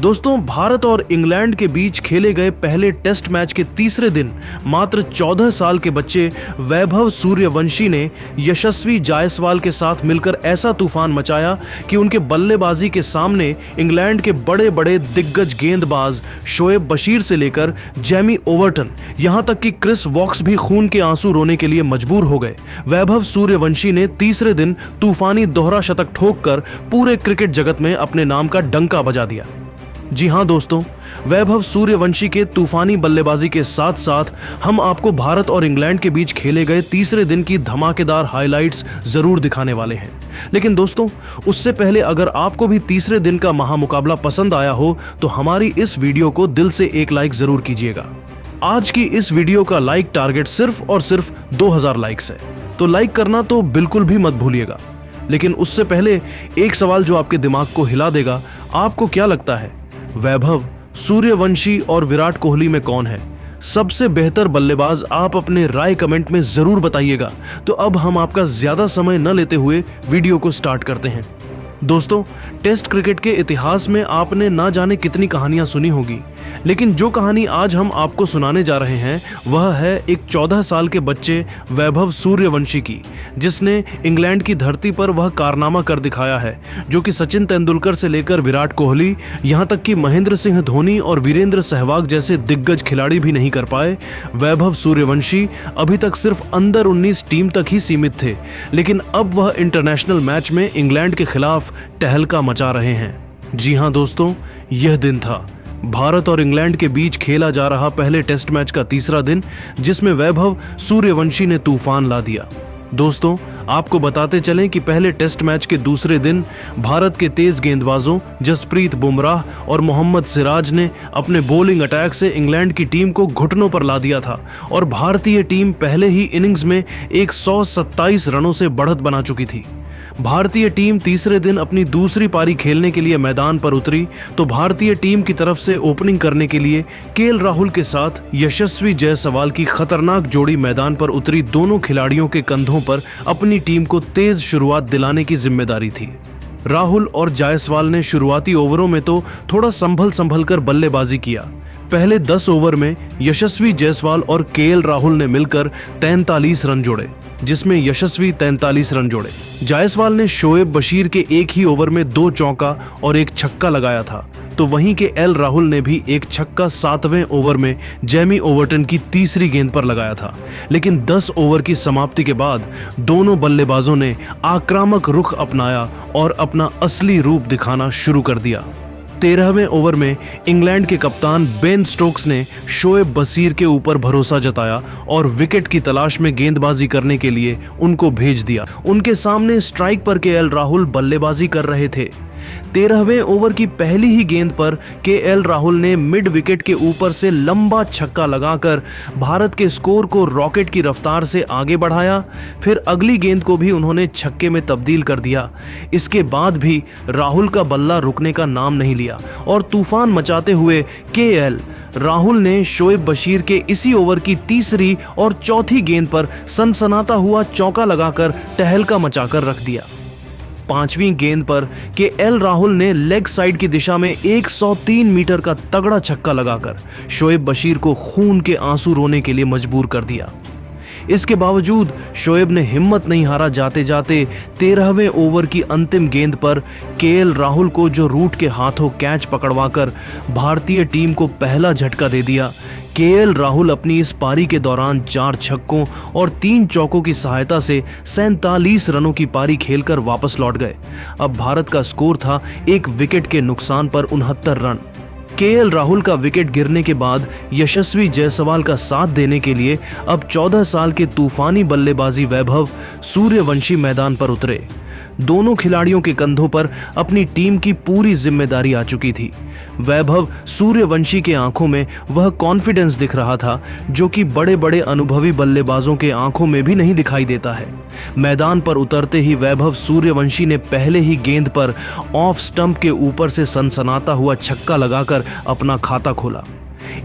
दोस्तों, भारत और इंग्लैंड के बीच खेले गए पहले टेस्ट मैच के तीसरे दिन मात्र 14 साल के बच्चे वैभव सूर्यवंशी ने यशस्वी जायसवाल के साथ मिलकर ऐसा तूफान मचाया कि उनके बल्लेबाजी के सामने इंग्लैंड के बड़े बड़े दिग्गज गेंदबाज शोएब बशीर से लेकर जेमी ओवर्टन, यहां तक कि क्रिस वॉक्स भी खून के आंसू रोने के लिए मजबूर हो गए। वैभव सूर्यवंशी ने तीसरे दिन तूफानी दोहरा शतक ठोककर पूरे क्रिकेट जगत में अपने नाम का डंका बजा दिया। जी हां दोस्तों, वैभव सूर्यवंशी के तूफानी बल्लेबाजी के साथ साथ हम आपको भारत और इंग्लैंड के बीच खेले गए तीसरे दिन की धमाकेदार हाइलाइट्स जरूर दिखाने वाले हैं। लेकिन दोस्तों, उससे पहले अगर आपको भी तीसरे दिन का महामुकाबला पसंद आया हो तो हमारी इस वीडियो को दिल से एक लाइक जरूर कीजिएगा। आज की इस वीडियो का लाइक टारगेट सिर्फ और सिर्फ 2000 लाइक्स है, तो लाइक करना तो बिल्कुल भी मत भूलिएगा। लेकिन उससे पहले एक सवाल जो आपके दिमाग को हिला देगा, आपको क्या लगता है वैभव सूर्यवंशी और विराट कोहली में कौन है सबसे बेहतर बल्लेबाज? आप अपने राय कमेंट में जरूर बताइएगा। तो अब हम आपका ज्यादा समय न लेते हुए वीडियो को स्टार्ट करते हैं। दोस्तों, टेस्ट क्रिकेट के इतिहास में आपने ना जाने कितनी कहानियां सुनी होगी, लेकिन जो कहानी आज हम आपको सुनाने जा रहे हैं वह है एक 14 साल के बच्चे वैभव सूर्यवंशी की, जिसने इंग्लैंड की धरती पर वह कारनामा कर दिखाया है जो कि सचिन तेंदुलकर से लेकर विराट कोहली, यहां तक कि महेंद्र सिंह धोनी और वीरेंद्र सहवाग जैसे दिग्गज खिलाड़ी भी नहीं कर पाए। वैभव सूर्यवंशी अभी तक सिर्फ अंडर 19 टीम तक ही सीमित थे, लेकिन अब वह इंटरनेशनल मैच में इंग्लैंड के खिलाफ टहलका मचा रहे हैं। जी हां दोस्तों, यह दिन था भारत और इंग्लैंड के बीच खेला जा रहा पहले टेस्ट मैच का तीसरा दिन, जिसमें वैभव सूर्यवंशी ने तूफान ला दिया। दोस्तों, आपको बताते चलें कि पहले टेस्ट मैच के दूसरे दिन भारत के तेज गेंदबाजों जसप्रीत बुमराह और मोहम्मद सिराज ने अपने बॉलिंग अटैक से इंग्लैंड की टीम को घुटनों पर ला दिया था और भारतीय टीम पहले ही इनिंग्स में 127 रनों से बढ़त बना चुकी थी। भारतीय टीम तीसरे दिन अपनी दूसरी पारी खेलने के लिए मैदान पर उतरी तो भारतीय टीम की तरफ से ओपनिंग करने के लिए केएल राहुल के साथ यशस्वी जायसवाल की खतरनाक जोड़ी मैदान पर उतरी। दोनों खिलाड़ियों के कंधों पर अपनी टीम को तेज शुरुआत दिलाने की जिम्मेदारी थी। राहुल और जायसवाल ने शुरुआती ओवरों में तो थोड़ा संभल कर बल्लेबाजी किया। पहले 10 ओवर में यशस्वी जायसवाल और केएल राहुल ने मिलकर 43 रन जोड़े, जिसमें यशस्वी 43 रन जोड़े। जायसवाल ने शोएब बशीर के एक ही ओवर में 2 चौका और 1 छक्का लगाया था, तो वहीं के एल राहुल ने भी 1 छक्का 7वें ओवर में जेमी ओवर्टन की तीसरी गेंद पर लगाया था। लेकिन 10 ओवर की समाप्ति के बाद दोनों बल्लेबाजों ने आक्रामक रुख अपनाया और अपना असली रूप दिखाना शुरू कर दिया। 13वें ओवर में इंग्लैंड के कप्तान बेन स्टोक्स ने शोएब बशीर के ऊपर भरोसा जताया और विकेट की तलाश में गेंदबाजी करने के लिए उनको भेज दिया। उनके सामने स्ट्राइक पर केएल राहुल बल्लेबाजी कर रहे थे। 13वें ओवर की पहली ही गेंद पर केएल राहुल ने मिड विकेट के ऊपर से लंबा छक्का लगाकर भारत के स्कोर को रॉकेट की रफ्तार से आगे बढ़ाया। फिर अगली गेंद को भी उन्होंने छक्के में तब्दील कर दिया। इसके बाद भी राहुल का बल्ला रुकने का नाम नहीं लिया और तूफान मचाते हुए केएल राहुल ने शोएब बशीर के इसी ओवर की तीसरी और चौथी गेंद पर सनसनाता हुआ चौका लगाकर टहलका मचाकर रख दिया। 5वीं गेंद पर केएल राहुल ने लेग साइड की दिशा में 103 मीटर का तगड़ा छक्का लगाकर शोएब बशीर को खून के आंसू रोने के लिए मजबूर कर दिया। इसके बावजूद शोएब ने हिम्मत नहीं हारा। जाते जाते 13वें ओवर की अंतिम गेंद पर केएल राहुल को जो रूट के हाथों कैच पकड़वाकर भारतीय टीम को पहला झटका दे दिया। केएल राहुल अपनी इस पारी के दौरान 4 छक्कों और 3 चौकों की सहायता से 47 रनों की पारी खेलकर वापस लौट गए। अब भारत का स्कोर था 1 विकेट के नुकसान पर 69 रन। केएल राहुल का विकेट गिरने के बाद यशस्वी जायसवाल का साथ देने के लिए अब 14 साल के तूफानी बल्लेबाजी वैभव सूर्यवंशी मैदान पर उतरे। दोनों खिलाड़ियों के कंधों पर अपनी टीम की पूरी जिम्मेदारी आ चुकी थी। वैभव सूर्यवंशी के आंखों में वह कॉन्फिडेंस दिख रहा था जो कि बड़े बड़े अनुभवी बल्लेबाजों के आंखों में भी नहीं दिखाई देता है। मैदान पर उतरते ही वैभव सूर्यवंशी ने पहले ही गेंद पर ऑफ स्टंप के ऊपर से सनसनाता हुआ छक्का लगाकर अपना खाता खोला।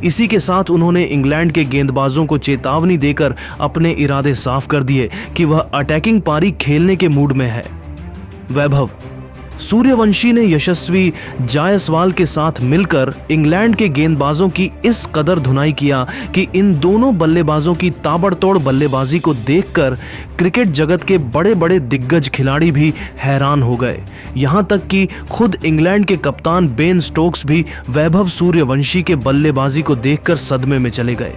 इसी के साथ उन्होंने इंग्लैंड के गेंदबाजों को चेतावनी देकर अपने इरादे साफ कर दिए कि वह अटैकिंग पारी खेलने के मूड में है। वैभव सूर्यवंशी ने यशस्वी जायसवाल के साथ मिलकर इंग्लैंड के गेंदबाजों की इस कदर धुनाई किया कि इन दोनों बल्लेबाजों की ताबड़तोड़ बल्लेबाजी को देखकर क्रिकेट जगत के बड़े बड़े दिग्गज खिलाड़ी भी हैरान हो गए। यहां तक कि खुद इंग्लैंड के कप्तान बेन स्टोक्स भी वैभव सूर्यवंशी के बल्लेबाजी को देखकर सदमे में चले गए।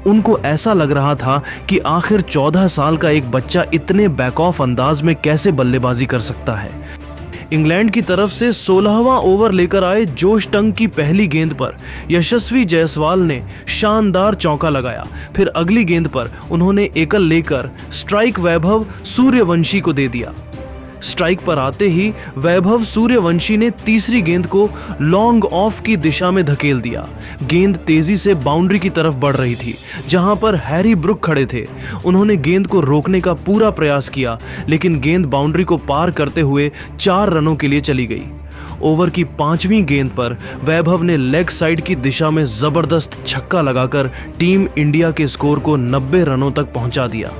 उनको ऐसा लग रहा था कि आखिर 14 साल का एक बच्चा इतने बैक ऑफ अंदाज में कैसे बल्लेबाजी कर सकता है। इंग्लैंड की तरफ से 16वां ओवर लेकर आए जोश टंग की पहली गेंद पर यशस्वी जायसवाल ने शानदार चौका लगाया। फिर अगली गेंद पर उन्होंने एकल लेकर स्ट्राइक वैभव सूर्यवंशी को दे दिया। स्ट्राइक पर आते ही वैभव सूर्यवंशी ने तीसरी गेंद को लॉन्ग ऑफ की दिशा में धकेल दिया। गेंद तेजी से बाउंड्री की तरफ बढ़ रही थी, जहां पर हैरी ब्रुक खड़े थे। उन्होंने गेंद को रोकने का पूरा प्रयास किया, लेकिन गेंद बाउंड्री को पार करते हुए 4 रनों के लिए चली गई। ओवर की 5वीं गेंद पर वैभव ने लेग साइड की दिशा में जबरदस्त छक्का लगाकर टीम इंडिया के स्कोर को 90 रनों तक पहुंचा दिया।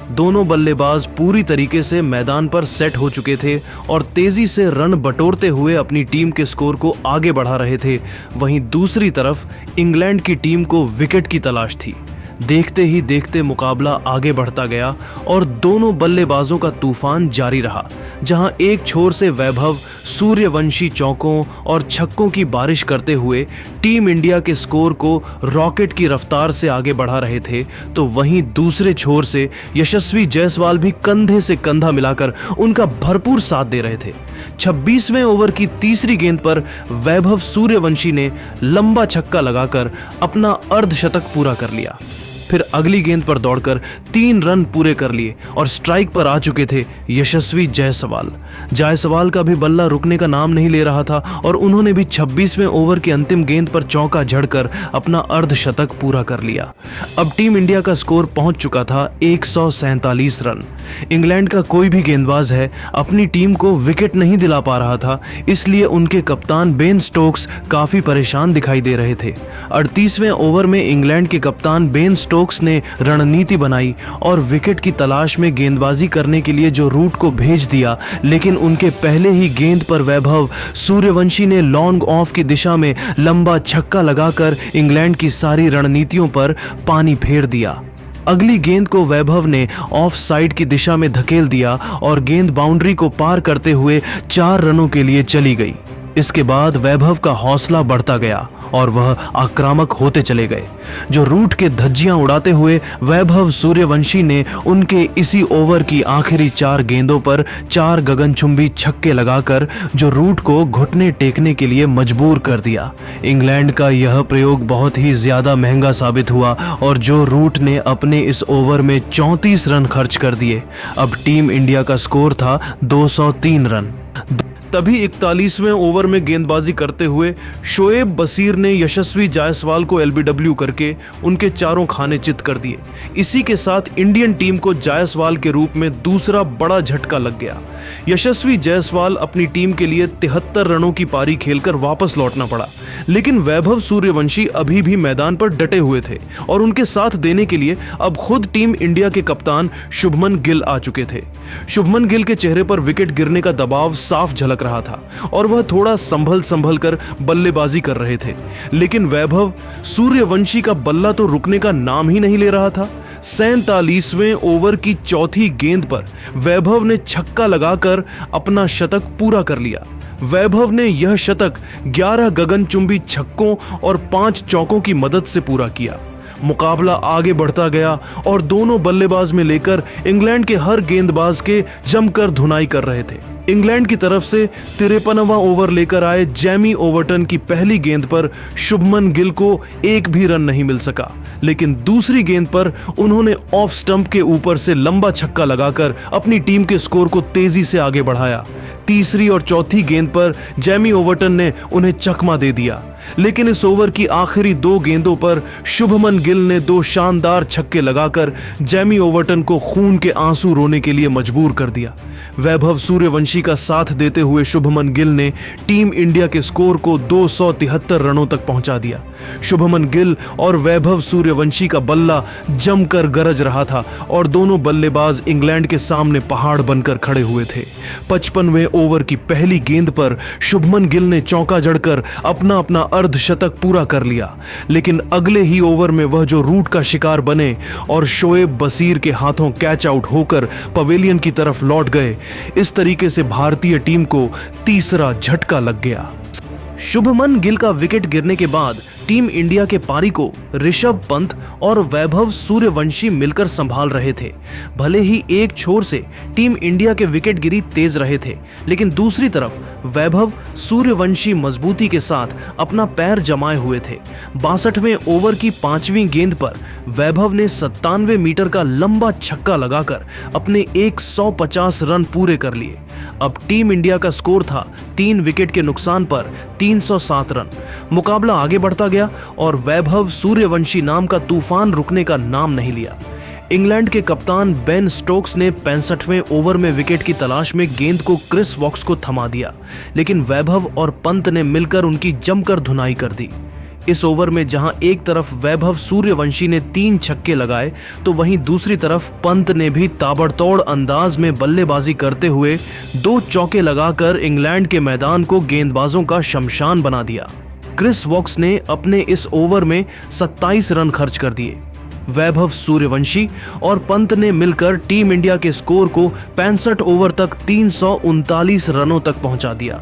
दोनों बल्लेबाज पूरी तरीके से मैदान पर सेट हो चुके थे और तेजी से रन बटोरते हुए अपनी टीम के स्कोर को आगे बढ़ा रहे थे। वहीं दूसरी तरफ इंग्लैंड की टीम को विकेट की तलाश थी। देखते ही देखते मुकाबला आगे बढ़ता गया और दोनों बल्लेबाजों का तूफान जारी रहा। जहां एक छोर से वैभव सूर्यवंशी चौकों और छक्कों की बारिश करते हुए टीम इंडिया के स्कोर को रॉकेट की रफ्तार से आगे बढ़ा रहे थे, तो वहीं दूसरे छोर से यशस्वी जायसवाल भी कंधे से कंधा मिलाकर उनका भरपूर साथ दे रहे थे। 26वें ओवर की तीसरी गेंद पर वैभव सूर्यवंशी ने लंबा छक्का लगाकर अपना अर्धशतक पूरा कर लिया। फिर अगली गेंद पर दौड़कर 3 रन पूरे कर लिए और स्ट्राइक पर आ चुके थे यशस्वी जायसवाल। जायसवाल का भी बल्ला रुकने का नाम नहीं ले रहा था और उन्होंने भी 26वें ओवर की अंतिम गेंद पर चौका जड़कर अपना अर्धशतक पूरा कर लिया। अब टीम इंडिया का स्कोर पहुंच चुका था 147 रन। इंग्लैंड का कोई भी गेंदबाज है अपनी टीम को विकेट नहीं दिला पा रहा था, इसलिए उनके कप्तान बेन स्टोक्स काफी परेशान दिखाई दे रहे थे। 38वें ओवर में इंग्लैंड के कप्तान बेन स्टोक्स ने रणनीति बनाई और विकेट की तलाश में गेंदबाजी करने के लिए जो रूट को भेज दिया, लेकिन उनके पहले ही गेंद पर वैभव सूर्यवंशी ने लॉन्ग ऑफ की दिशा में लंबा छक्का लगाकर इंग्लैंड की सारी रणनीतियों पर पानी फेर दिया। अगली गेंद को वैभव ने ऑफ साइड की दिशा में धकेल दिया और गेंद बाउंड्री को पार करते हुए 4 रनों के लिए चली गई। इसके बाद वैभव का हौसला बढ़ता गया और वह आक्रामक होते चले गए। जो रूट के धज्जियां उड़ाते हुए वैभव सूर्यवंशी ने उनके इसी ओवर की आखिरी 4 गेंदों पर 4 गगनचुंबी छक्के लगाकर जो रूट को घुटने टेकने के लिए मजबूर कर दिया। इंग्लैंड का यह प्रयोग बहुत ही ज्यादा महंगा साबित हुआ और जो रूट ने अपने इस ओवर में 34 रन खर्च कर दिए। अब टीम इंडिया का स्कोर था 203 रन। तभी 41वें ओवर में गेंदबाजी करते हुए शोएब बशीर ने यशस्वी जायसवाल को एलबीडब्ल्यू करके उनके चारों खाने चित कर दिए। इसी के साथ इंडियन टीम को जायसवाल के रूप में दूसरा बड़ा झटका लग गया। यशस्वी जायसवाल अपनी टीम के लिए 73 रनों की पारी खेलकर वापस लौटना पड़ा, लेकिन वैभव सूर्यवंशी अभी भी मैदान पर डटे हुए थे और उनके साथ देने के लिए अब खुद टीम इंडिया के कप्तान शुभमन गिल आ चुके थे। शुभमन गिल के चेहरे पर विकेट गिरने का दबाव साफ झलक रहा था और वह थोड़ा संभल कर बल्लेबाजी कर रहे थे, लेकिन वैभव सूर्यवंशी का बल्ला तो रुकने का नाम ही नहीं ले रहा था। 47वें ओवर की चौथी गेंद पर वैभव ने छक्का लगाकर अपना शतक पूरा कर लिया। वैभव ने यह शतक 11 गगनचुंबी छक्कों और 5 चौकों की मदद से पूरा किया। मुकाबला आगे बढ़ता गया और दोनों बल्लेबाज में लेकर इंग्लैंड के हर गेंदबाज के जमकर धुनाई कर रहे थे। इंग्लैंड की तरफ से 53वां ओवर लेकर आए जैमी ओवर्टन की पहली गेंद पर शुभमन गिल को एक भी रन नहीं मिल सका, लेकिन दूसरी गेंद पर उन्होंने ऑफ स्टंप के ऊपर से लंबा छक्का लगाकर अपनी टीम के स्कोर को तेजी से आगे बढ़ाया। तीसरी और चौथी गेंद पर जैमी ओवर्टन ने उन्हें चकमा दे दिया। लेकिन इस ओवर की आखिरी 2 गेंदों पर शुभमन गिल ने 2 शानदार छक्के लगाकर जेमी ओवर्टन को खून के आंसू रोने के लिए मजबूर कर दिया। वैभव सूर्यवंशी का साथ देते हुए शुभमन गिल ने टीम इंडिया के स्कोर को 273 रनों तक पहुंचा दिया। शुभमन गिल और वैभव सूर्यवंशी का बल्ला जमकर गरज रहा था और दोनों बल्लेबाज इंग्लैंड के सामने पहाड़ बनकर खड़े हुए थे। 55वें ओवर की पहली गेंद पर शुभमन गिल ने चौका जड़कर अपना अर्धशतक पूरा कर लिया, लेकिन अगले ही ओवर में वह जो रूट का शिकार बने और शोएब बशीर के हाथों कैच आउट होकर पवेलियन की तरफ लौट गए। इस तरीके से भारतीय टीम को तीसरा झटका लग गया। शुभमन गिल का विकेट गिरने के बाद टीम इंडिया के पारी को ऋषभ पंत और वैभव सूर्यवंशी मिलकर संभाल रहे थे। भले ही एक छोर से टीम इंडिया के विकेट गिरी तेज रहे थे, लेकिन दूसरी तरफ वैभव सूर्यवंशी मजबूती के साथ अपना पैर जमाए हुए थे। 62वें ओवर की 5वीं गेंद पर वैभव ने 97 मीटर का लंबा छक्का लगाकर अपने 150 रन पूरे कर लिए। अब टीम इंडिया का स्कोर था 3 विकेट के नुकसान पर 307 रन। मुकाबला आगे बढ़ता गया और वैभव सूर्यवंशी नाम का तूफान रुकने का नाम नहीं लिया। इंग्लैंड के कप्तान बेन स्टोक्स ने 65वें ओवर में विकेट की तलाश में गेंद को क्रिस वॉक्स को थमा दिया, लेकिन वैभव और पंत ने मिलकर उनकी जमकर धुनाई कर दी। इस ओवर में जहां एक तरफ वैभव सूर्यवंशी ने 3 छक्के लगाए, तो वहीं दूसरी तरफ पंत ने भी ताबड़तोड़ अंदाज में बल्लेबाजी करते हुए 2 चौके लगाकर इंग्लैंड के मैदान को गेंदबाजों का शमशान बना दिया। क्रिस वॉक्स ने अपने इस ओवर में 27 रन खर्च कर दिए। वैभव सूर्यवंशी और पंत ने मिलकर टीम इंडिया के स्कोर को 65 ओवर तक 339 रनों तक पहुंचा दिया,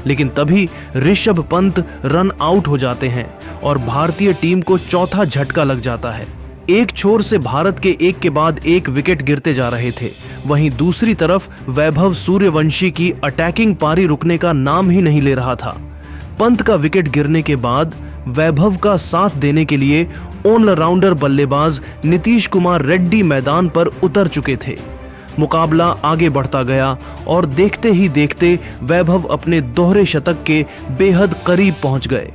लेकिन तभी ऋषभ पंत रन आउट हो जाते हैं और भारतीय टीम को चौथा झटका लग जाता है। एक छोर से भारत के एक के बाद एक विकेट गिरते जा रहे थे, वहीं दूसरी तरफ वैभव सूर्यवंशी की अटैकिंग पारी रुकने का नाम ही नहीं ले रहा था। पंत का विकेट गिरने के बाद वैभव का साथ देने के लिए ऑलराउंडर बल्लेबाज नीतीश कुमार रेड्डी मैदान पर उतर चुके थे। मुकाबला आगे बढ़ता गया और देखते ही देखते वैभव अपने दोहरे शतक के बेहद करीब पहुंच गए।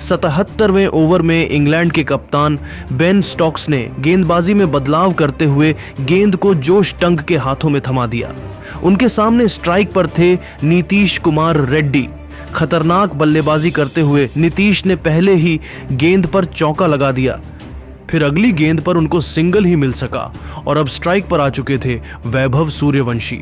77वें ओवर में इंग्लैंड के कप्तान बेन स्टोक्स ने गेंदबाजी में बदलाव करते हुए गेंद को जोश टंग के हाथों में थमा दिया। उनके सामने स्ट्राइक पर थे नीतीश कुमार रेड्डी। खतरनाक बल्लेबाजी करते हुए नीतीश ने पहले ही गेंद पर चौका लगा दिया, फिर अगली गेंद पर उनको सिंगल ही मिल सका और अब स्ट्राइक पर आ चुके थे वैभव सूर्यवंशी।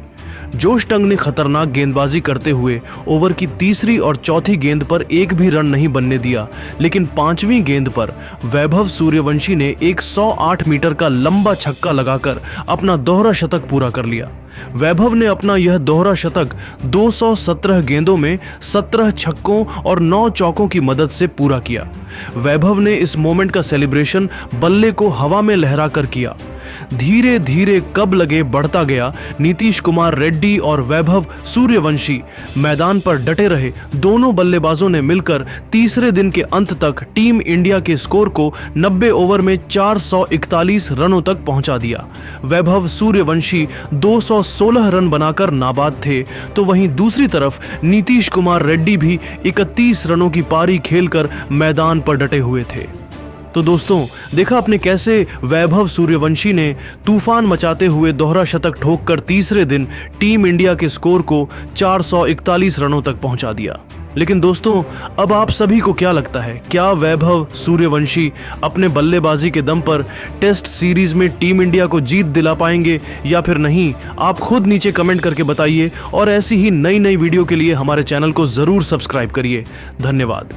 जोश टंग ने खतरनाक गेंदबाजी करते हुए ओवर की तीसरी और चौथी गेंद पर एक भी रन नहीं बनने दिया, लेकिन 5वीं गेंद पर वैभव सूर्यवंशी ने 108 मीटर का लंबा छक्का लगाकर अपना दोहरा शतक पूरा कर लिया। वैभव ने अपना यह दोहरा शतक 217 गेंदों में 17 छक्कों और 9 चौकों की मदद से पूरा किया। वैभव ने इस मोमेंट का सेलिब्रेशन बल्ले को हवा में लहराकर किया। धीरे धीरे कब लगे बढ़ता गया। नीतीश कुमार रेड्डी और वैभव सूर्यवंशी मैदान पर डटे रहे। दोनों बल्लेबाजों ने मिलकर तीसरे दिन के अंत तक टीम इंडिया के स्कोर को 90 ओवर में 441 रनों तक पहुंचा दिया। वैभव सूर्यवंशी 216 रन बनाकर नाबाद थे, तो वहीं दूसरी तरफ नीतीश कुमार रेड्डी भी 31 रनों की पारी खेलकर मैदान पर डटे हुए थे। तो दोस्तों, देखा आपने कैसे वैभव सूर्यवंशी ने तूफान मचाते हुए दोहरा शतक ठोककर तीसरे दिन टीम इंडिया के स्कोर को 441 रनों तक पहुंचा दिया। लेकिन दोस्तों, अब आप सभी को क्या लगता है, क्या वैभव सूर्यवंशी अपने बल्लेबाजी के दम पर टेस्ट सीरीज में टीम इंडिया को जीत दिला पाएंगे या फिर नहीं? आप खुद नीचे कमेंट करके बताइए और ऐसी ही नई वीडियो के लिए हमारे चैनल को जरूर सब्सक्राइब करिए। धन्यवाद।